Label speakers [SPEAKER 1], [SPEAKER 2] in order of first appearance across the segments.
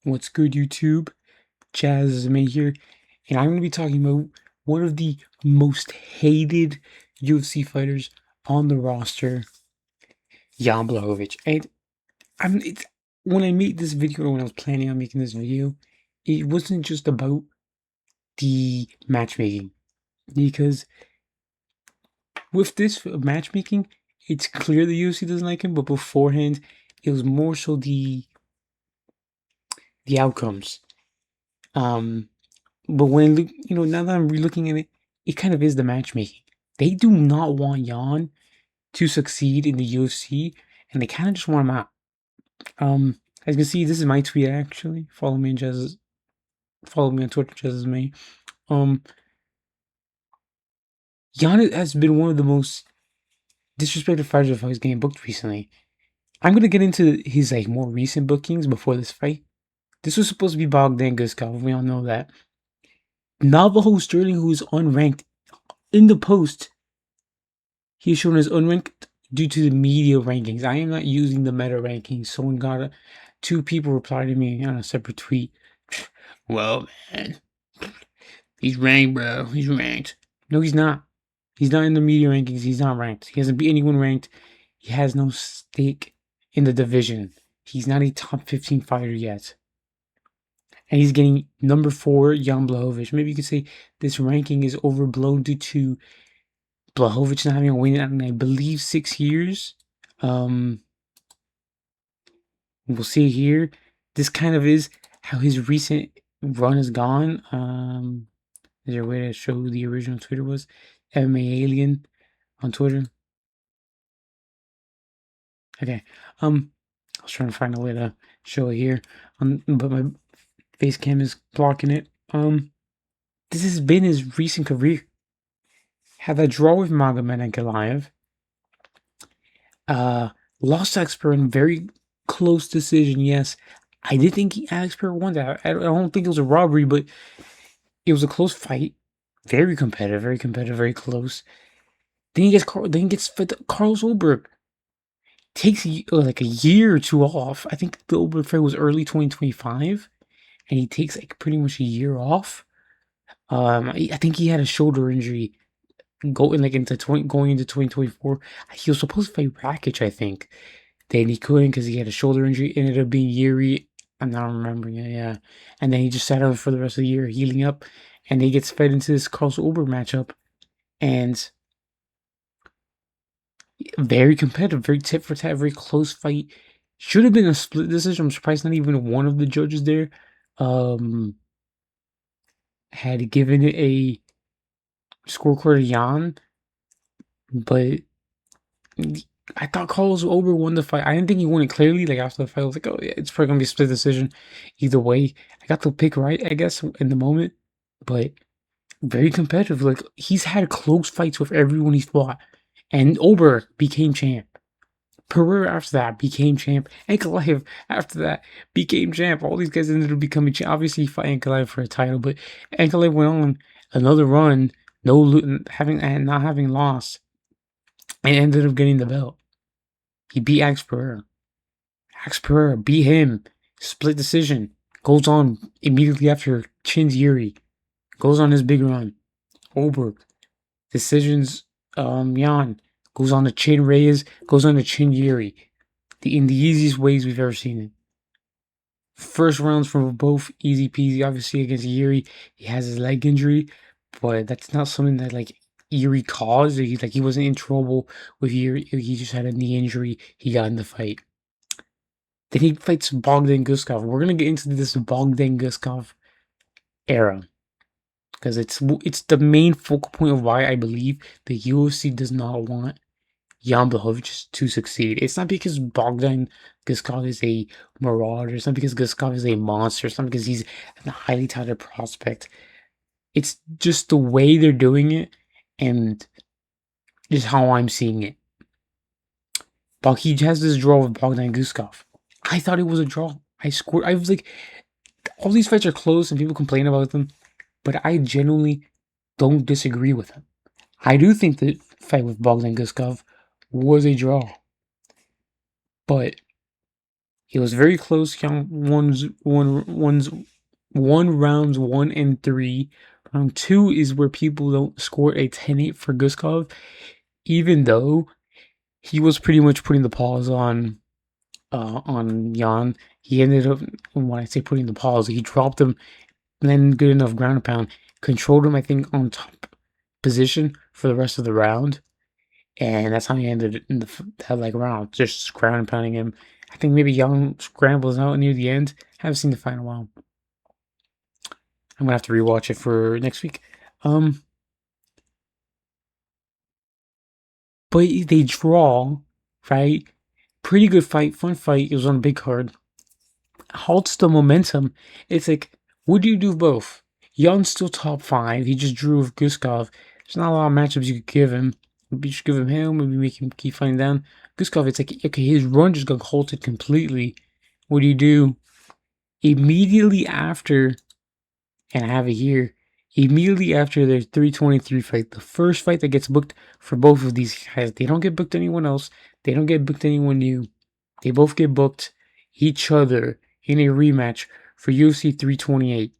[SPEAKER 1] What's good, YouTube? Jazz May here, and I'm going to be talking about one of the most hated UFC fighters on the roster, Jan Blachowicz. And when I made this video, or when I was planning on making this video, it wasn't just about the matchmaking, because with this matchmaking, it's clear the UFC doesn't like him, but beforehand, it was more so the outcomes. But when I look, now that I'm re-looking at it, it kind of is the matchmaking. They do not want Jan to succeed in the UFC, and they kind of just want him out. As you can see, this is my tweet actually. Follow me on Twitter, JazzMay. Jan has been one of the most disrespected fighters of his getting booked recently. I'm gonna get into his more recent bookings before this fight. This was supposed to be Bogdan Guskov. We all know that. Navajo Sterling, who is unranked in the post, he is shown as unranked due to the media rankings. I am not using the meta rankings. Two people replied to me on a separate tweet. Well, man, he's ranked, bro. He's ranked. No, he's not. He's not in the media rankings. He's not ranked. He hasn't beat anyone ranked. He has no stake in the division. He's not a top 15 fighter yet. And he's getting number 4, Jan Blachowicz. Maybe you could say this ranking is overblown due to Blachowicz not having a win in, I believe, 6 years. We'll see here. This kind of is how his recent run has gone. Is there a way to show who the original Twitter was? MMA Alien on Twitter. Okay. I was trying to find a way to show it here, but my face cam is blocking it. This has been his recent career. Had a draw with Magomed Ankalaev. Lost to Expert in very close decision, yes. I did think Expert won that. I don't think it was a robbery, but it was a close fight. Very competitive, very close. Then he gets fed to Carlos Ulberg. Takes like a year or two off. I think the Ulberg fight was early 2025, and he takes pretty much a year off. I think he had a shoulder injury going into 2024. He was supposed to fight Rakic, I think. Then he couldn't because he had a shoulder injury. It ended up being Yuri. I'm not remembering it, yeah. And then he just sat out for the rest of the year, healing up. And he gets fed into this Carlos Ulberg matchup. And very competitive, very tit for tat, very close fight. Should have been a split decision. I'm surprised not even one of the judges there had given it a scorecard to Jan. But I thought Carlos Ulberg won the fight. I didn't think he won it clearly. After the fight, I was like, oh yeah, it's probably gonna be a split decision. Either way, I got the pick right, I guess, in the moment. But very competitive. He's had close fights with everyone he's fought. And Ulberg became champ. Pereira after that became champ. Ankalaev after that became champ. All these guys ended up becoming champ. Obviously, he fought Ankalaev for a title, but Ankalaev went on another run, not having lost, and ended up getting the belt. He beat Axe Pereira. Axe Pereira beat him. Split decision. Goes on immediately after Chin's Yuri. Goes on his big run. Ulberg. Decisions. Jan goes on to Chin Reyes, goes on to Chin Yuri, in the easiest ways we've ever seen it. First rounds from both easy peasy. Obviously against Yuri, he has his leg injury, but that's not something that Yuri caused. He wasn't in trouble with Yuri. He just had a knee injury. He got in the fight. Then he fights Bogdan Guskov. We're gonna get into this Bogdan Guskov era, because it's the main focal point of why I believe the UFC does not want Jan Blachowicz to succeed. It's not because Bogdan Guskov is a marauder. It's not because Guskov is a monster. It's not because he's a highly touted prospect. It's just the way they're doing it and just how I'm seeing it. He has this draw with Bogdan Guskov. I thought it was a draw. I was like, all these fights are close and people complain about them, but I genuinely don't disagree with him. I do think the fight with Bogdan Guskov was a draw. But It was very close. Rounds 1 and 3. Round 2 is where people don't score a 10-8 for Guskov, even though he was pretty much putting the pause on Jan. He ended up, when I say putting the pause, he dropped him, then good enough ground and pound, controlled him, I think, on top position for the rest of the round. And that's how he ended in that round, just ground and pounding him. I think maybe Young scrambles out near the end. Haven't seen the fight in a while. I'm gonna have to rewatch it for next week. But they draw, right? Pretty good fight, fun fight. It was on a big card. Halts the momentum. It's like, what do you do both? Young's still top 5. He just drew with Guskov. There's not a lot of matchups you could give him. Maybe you should give him, maybe make him keep fighting down. Guskov, it's like, okay, his run just got halted completely. What do you do? Immediately after, and I have it here, immediately after their 323 fight, the first fight that gets booked for both of these guys, they don't get booked anyone else. They don't get booked anyone new. They both get booked each other in a rematch for UFC 328.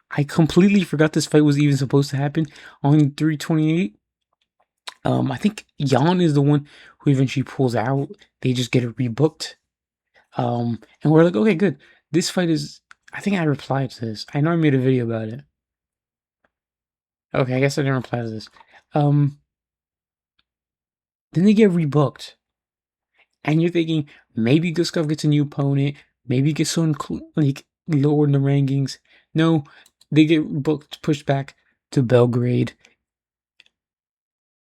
[SPEAKER 1] I completely forgot this fight was even supposed to happen on 328. I think Jan is the one who eventually pulls out. They just get it rebooked. And we're like, okay, good. This fight is, I think I replied to this. I know I made a video about it. Okay, I guess I didn't reply to this. Then they get rebooked. And you're thinking, maybe Guskov gets a new opponent. Maybe gets someone lower in the rankings. No, they get booked, pushed back to Belgrade.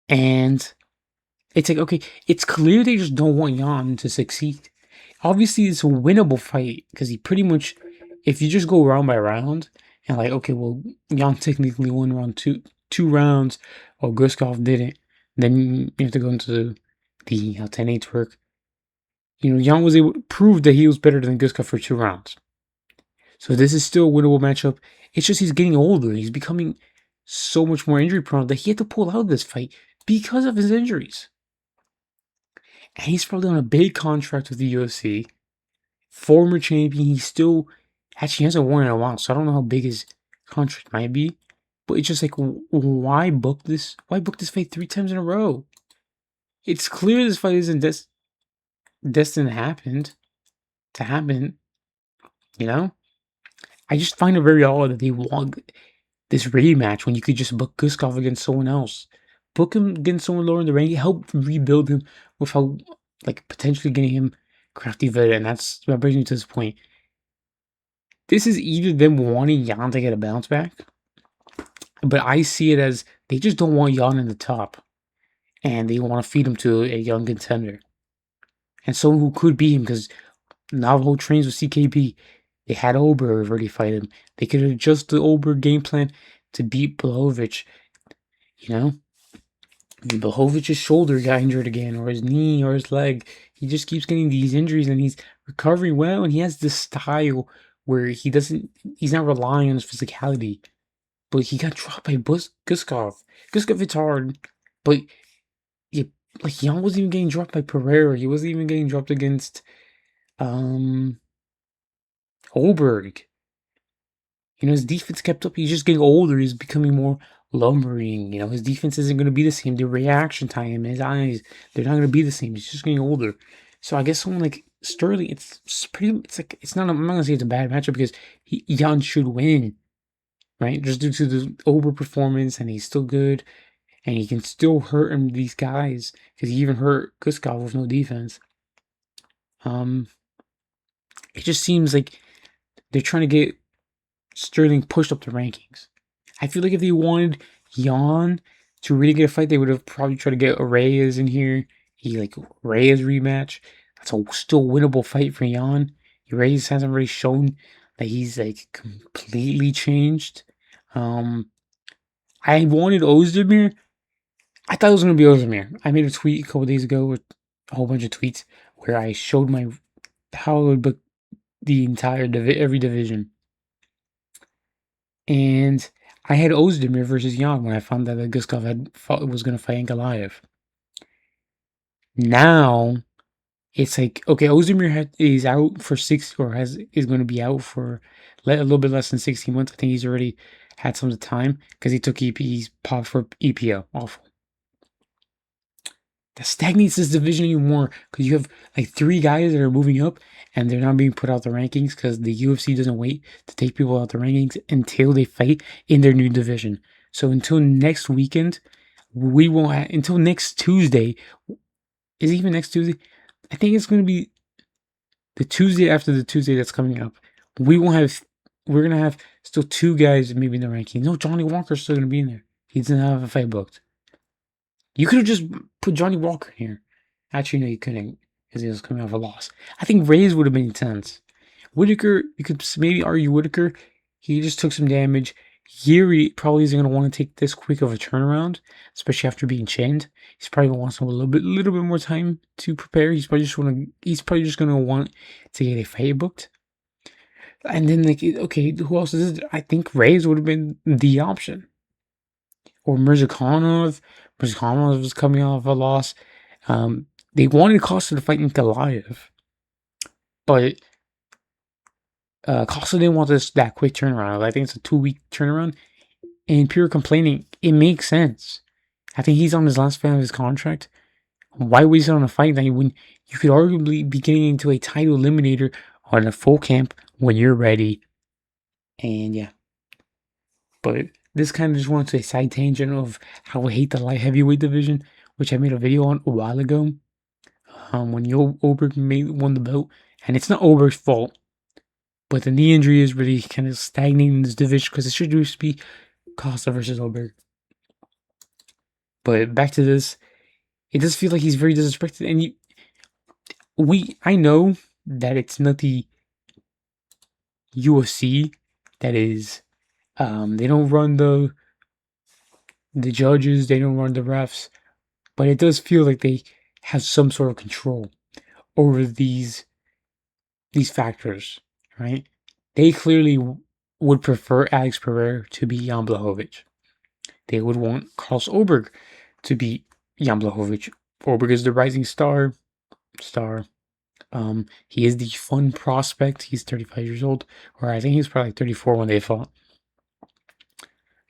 [SPEAKER 1] And it's like, okay, it's clear they just don't want Jan to succeed. Obviously, it's a winnable fight because he pretty much, if you just go round by round and okay, well, Jan technically won round two rounds, or Guskov didn't, then you have to go into the how 10-8 work. Jan was able to prove that he was better than Guskov for 2 rounds. So this is still a winnable matchup. It's just he's getting older. He's becoming so much more injury prone that he had to pull out this fight because of his injuries. And he's probably on a big contract with the UFC. Former champion. He still actually hasn't won in a while, so I don't know how big his contract might be. But it's just like, why book this? Why book this fight 3 times in a row? It's clear this fight isn't destined to happen. I just find it very odd that they want this rematch when you could just book Guskov against someone else. Book him against someone lower in the ranking, help rebuild him without potentially getting him crafty vet. And that brings me to this point. This is either them wanting Jan to get a bounce back, but I see it as they just don't want Jan in the top, and they want to feed him to a young contender and someone who could beat him, because Navajo trains with CKB. They had Ober already fight him. They could adjust the Ober game plan to beat Blachowicz. Blachowicz's shoulder got injured again, or his knee, or his leg. He just keeps getting these injuries, and he's recovering well, and he has this style where he's not relying on his physicality. But he got dropped by Guskov. Guskov hits hard, but Jan wasn't even getting dropped by Pereira. He wasn't even getting dropped against Oberg. His defense kept up. He's just getting older. He's becoming more lumbering. His defense isn't going to be the same. The reaction time, his eyes, they're not going to be the same. He's just getting older. So I guess someone like Sterling, it's not, I'm not going to say it's a bad matchup because Jan should win, right? Just due to the over performance, and he's still good, and he can still hurt him, these guys, because he even hurt Guskov with no defense. It just seems like they're trying to get Sterling pushed up the rankings. I feel like if they wanted Jan to really get a fight, they would have probably tried to get Reyes in here. Reyes rematch. That's a still winnable fight for Jan. Reyes hasn't really shown that he's completely changed. I wanted Ozdemir. I thought it was going to be Ozdemir. I made a tweet a couple days ago with a whole bunch of tweets where I showed how I would book the entire every division. And I had Ozdemir versus Jan when I found that Guskov was going to fight Goliath. Now, it's like, okay, Ozdemir is out for is going to be out for a little bit less than 16 months. I think he's already had some time because he took he's popped for EPO. Awful. That stagnates this division even more because you have like 3 guys that are moving up and they're not being put out the rankings because the UFC doesn't wait to take people out the rankings until they fight in their new division. So until next weekend, we won't until next Tuesday. Is it even next Tuesday? I think it's going to be the Tuesday after the Tuesday that's coming up. We're going to have still 2 guys maybe in the rankings. No, Johnny Walker's still going to be in there. He doesn't have a fight booked. You could have just put Johnny Walker in here. Actually, no, you couldn't because he was coming off a loss. I think Reyes would have been intense. Whitaker, you could maybe argue Whitaker. He just took some damage. Yuri probably isn't going to want to take this quick of a turnaround, especially after being chained. He's probably going to want some little bit more time to prepare. He's probably just going to want to get a fight booked. And then, like, okay, who else is it? I think Reyes would have been the option. Or Mirzakhanov. Mirzakhanov was coming off a loss. They wanted Costa to fight Nikolaev, but Costa didn't want that quick turnaround. I think it's a 2-week turnaround. And pure complaining, it makes sense. I think he's on his last fight of his contract. Why waste it on a fight that when you could arguably be getting into a title eliminator on a full camp when you're ready? And yeah. But this kind of just went to a side tangent of how I hate the light heavyweight division, which I made a video on a while ago. When Oberg won the belt, and it's not Oberg's fault, but the knee injury is really kind of stagnating this division because it should just be Costa versus Oberg. But back to this, it does feel like he's very disrespected, and I know that it's not the UFC that is. They don't run the judges, they don't run the refs, but it does feel like they have some sort of control over these factors, right? They clearly would prefer Alex Pereira to be Jan Blachowicz. They would want Carlos Oberg to be Jan Blachowicz. Oberg is the rising star. He is the fun prospect. He's 35 years old, or I think he's probably 34 when they fought.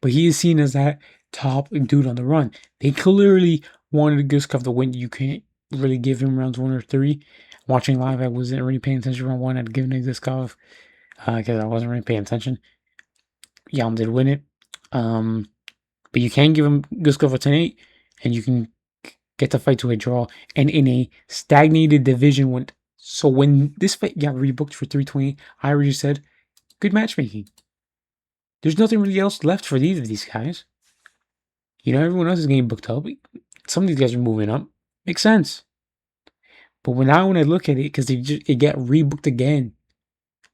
[SPEAKER 1] But he is seen as that top dude on the run. They clearly wanted Guskov to win. You can't really give him rounds 1 or 3. Watching live, I wasn't really paying attention to round 1. I'd given it Guskov because I wasn't really paying attention. Jan did win it. But you can give him Guskov a 10-8, and you can get the fight to a draw. And in a stagnated division, when this fight got rebooked for 320, I already said, good matchmaking. There's nothing really else left for either of these guys. You know, everyone else is getting booked up. Some of these guys are moving up. Makes sense. But when I look at it, because it got rebooked again,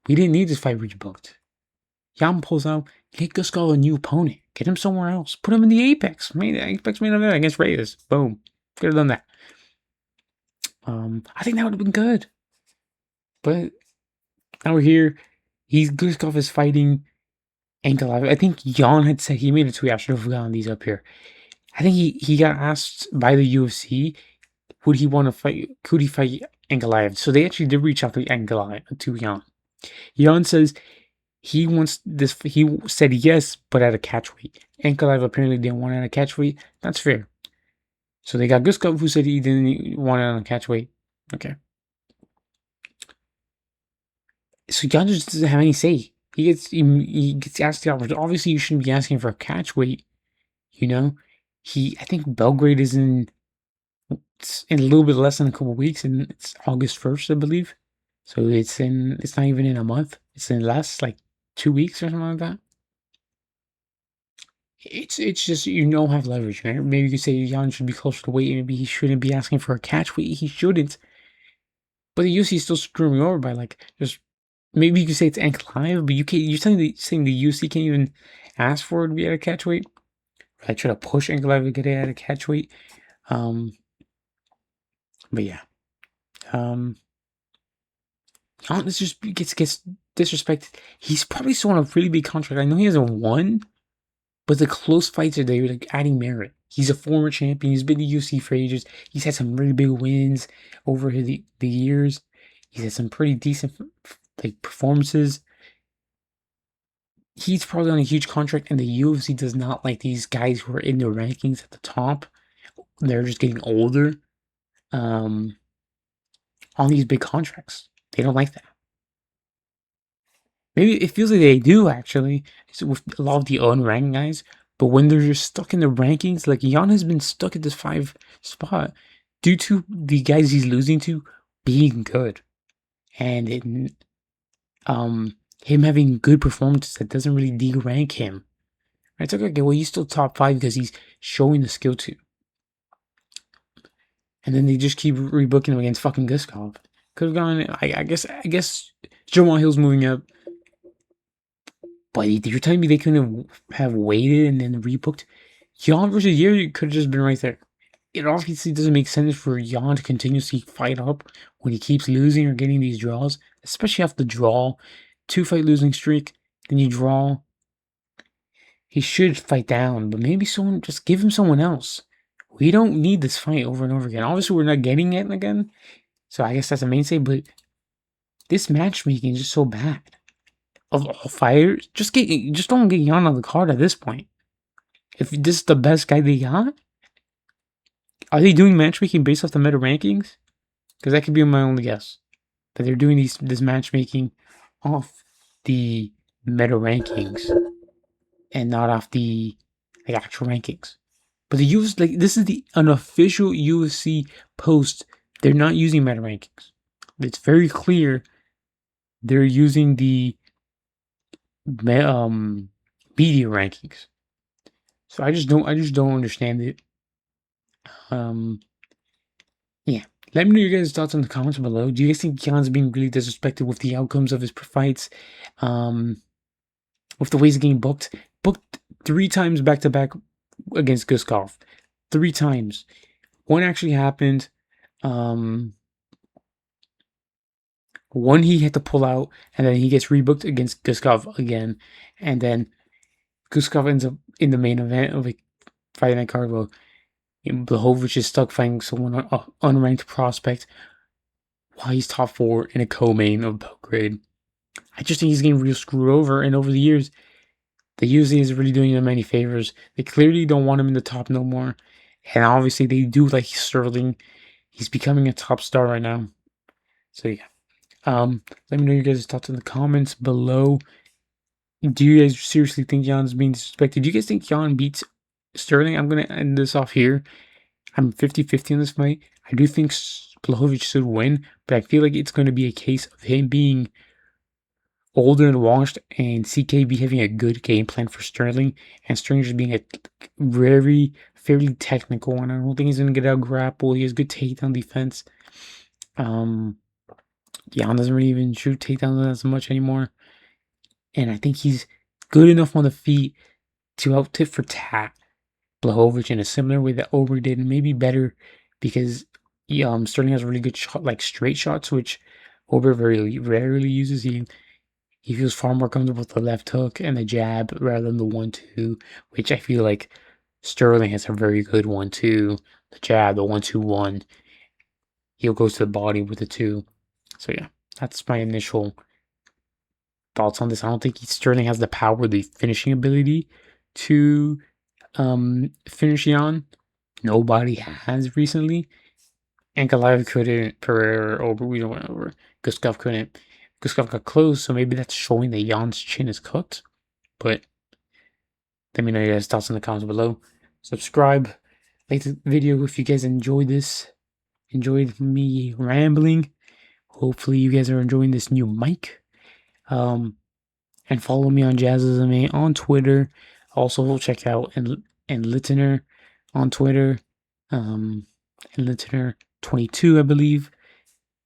[SPEAKER 1] we didn't need this fight rebooked. Jan pulls out, get Guskov a new opponent. Get him somewhere else. Put him in the Apex. Apex main event against Reyes. Boom. Could have done that. I think that would have been good. But now we're here. Guskov is fighting Ankalaev. I think Jan had said, he made a tweet, I should have gotten these up here. I think he got asked by the UFC, would he want to fight, could he fight Ankalaev? So they actually did reach out to Jan. Jan says he wants this, he said yes, but at a catch weight. Ankalaev apparently didn't want it at a catch weight. That's fair. So they got Guskov, who said he didn't want it on a catch weight. Okay. So Jan just doesn't have any say. He gets asked the opposite. Obviously, you shouldn't be asking for a catch weight. You know, I think Belgrade is in a little bit less than a couple weeks, and it's August 1st, I believe. So it's not even in a month. It's in less, like 2 weeks or something like that. It's just, have leverage, right? Maybe you could say Jan should be closer to weight. Maybe he shouldn't be asking for a catch weight. He shouldn't. But the UFC is still screwing me over by just. Maybe you could say it's Ankalaev, but you can't. You're saying the UFC can't even ask for it to be at a catch weight. I try to push Ankalaev to get it at a catch weight. But yeah. This just gets disrespected. He's probably still on a really big contract. I know he hasn't won, but the close fights are there, adding merit. He's a former champion. He's been in the UFC for ages. He's had some really big wins over the years. He's had some pretty decent like performances. He's probably on a huge contract, and the UFC does not like these guys who are in the rankings at the top. They're just getting older on these big contracts. They don't like that. Maybe it feels like they do actually with a lot of the unranked guys, but when they're just stuck in the rankings, like Jan has been stuck at this 5 spot due to the guys he's losing to being good, and him having good performances that doesn't really de-rank him. It's like, okay, well, he's still top 5 because he's showing the skill too. And then they just keep rebooking him against fucking Guskov. Could have gone. I guess Jamal Hill's moving up. But you're telling me they couldn't have waited and then rebooked? Jan versus Yuri could have just been right there. It obviously doesn't make sense for Jan to continuously fight up when he keeps losing or getting these draws, especially after the draw. 2-fight losing streak, then you draw. He should fight down, but maybe someone just give him someone else. We don't need this fight over and over again. Obviously, we're not getting it again, so I guess that's the mainstay. But this matchmaking is just so bad. Of all fighters, just don't get Jan on the card at this point. If this is the best guy they got, are they doing matchmaking based off the meta rankings? Because that could be my only guess. That they're doing this matchmaking off the meta rankings and not off the actual rankings. But the UFC, this is the unofficial UFC post. They're not using meta rankings. It's very clear they're using the media rankings. So I just don't understand it. Yeah. Let me know your guys' thoughts in the comments below. Do you guys think Jan's being really disrespected with the outcomes of his fights? With the ways of getting booked 3 times back to back against Guskov. 3 times. One actually happened. One he had to pull out, and then he gets rebooked against Guskov again, and then Guskov ends up in the main event of a Friday Night card. Well, Blachowicz is stuck fighting someone unranked prospect while he's top 4 in a co-main of Belgrade. I just think he's getting real screwed over, and over the years, the UFC is really doing him many favors. They clearly don't want him in the top no more, and obviously they do like Sterling. He's becoming a top star right now. So yeah. Let me know your guys' thoughts in the comments below. Do you guys seriously think Jan's being disrespected? Do you guys think Jan beats Sterling? I'm going to end this off here. I'm 50-50 on this fight. I do think Blachowicz should win, but I feel like it's going to be a case of him being older and washed and CKB having a good game plan for Sterling, and Sterling just being a fairly technical one. I don't think he's going to get out grapple. He has good takedown defense. Jan doesn't really even shoot takedowns as much anymore. And I think he's good enough on the feet to out tit for tat Blachowicz in a similar way that Ober did, and maybe better because Sterling has a really good shot, like straight shots, which Ober very rarely uses. He feels far more comfortable with the left hook and the jab rather than the 1-2, which I feel like Sterling has a very good 1-2. The jab, the 1-2-1. He'll go to the body with the 2. So yeah, that's my initial thoughts on this. I don't think Sterling has the power, the finishing ability to finish Jan. Nobody has recently. Ankalaev couldn't, Pereira over, we don't went over. Guskov couldn't. Guskov got close, so maybe that's showing that Jan's chin is cooked. But let me know your guys' thoughts in the comments below. Subscribe, like the video if you guys enjoyed this. Enjoyed me rambling. Hopefully you guys are enjoying this new mic. And follow me on Jazzism on Twitter. Also check out and Listener on Twitter. And Listener 22, I believe.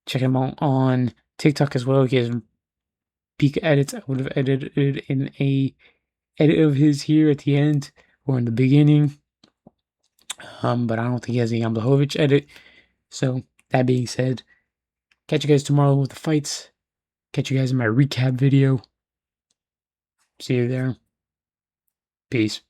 [SPEAKER 1] Check him out on TikTok as well. He has peak edits. I would have edited in a edit of his here at the end or in the beginning. But I don't think he has a Jan Blachowicz edit. So that being said, catch you guys tomorrow with the fights. Catch you guys in my recap video. See you there. Peace.